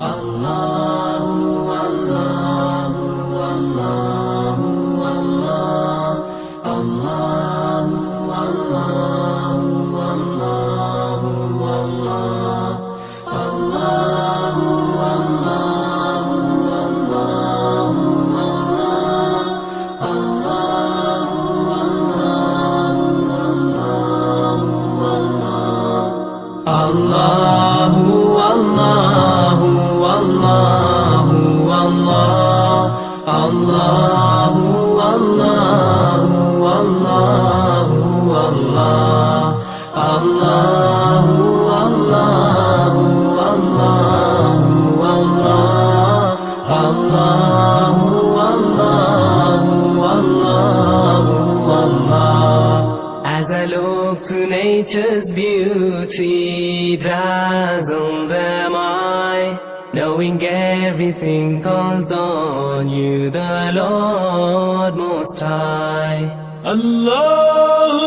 Allahu, Allahu, Allahu, Allah. Allahu, Allahu, Allahu, Allah. Allahu, Allahu, Allahu, Allah. Allahu, Allahu, Allahu, Allahu, Allahu. Allahu, Allahu, Allahu, Allah. Allahu, Allahu, Allahu, Allah. Allahu, Allahu, Allahu, Allah. As I look to nature's beauty, dazzled am I, knowing everything calls on you, the Lord Most High. الله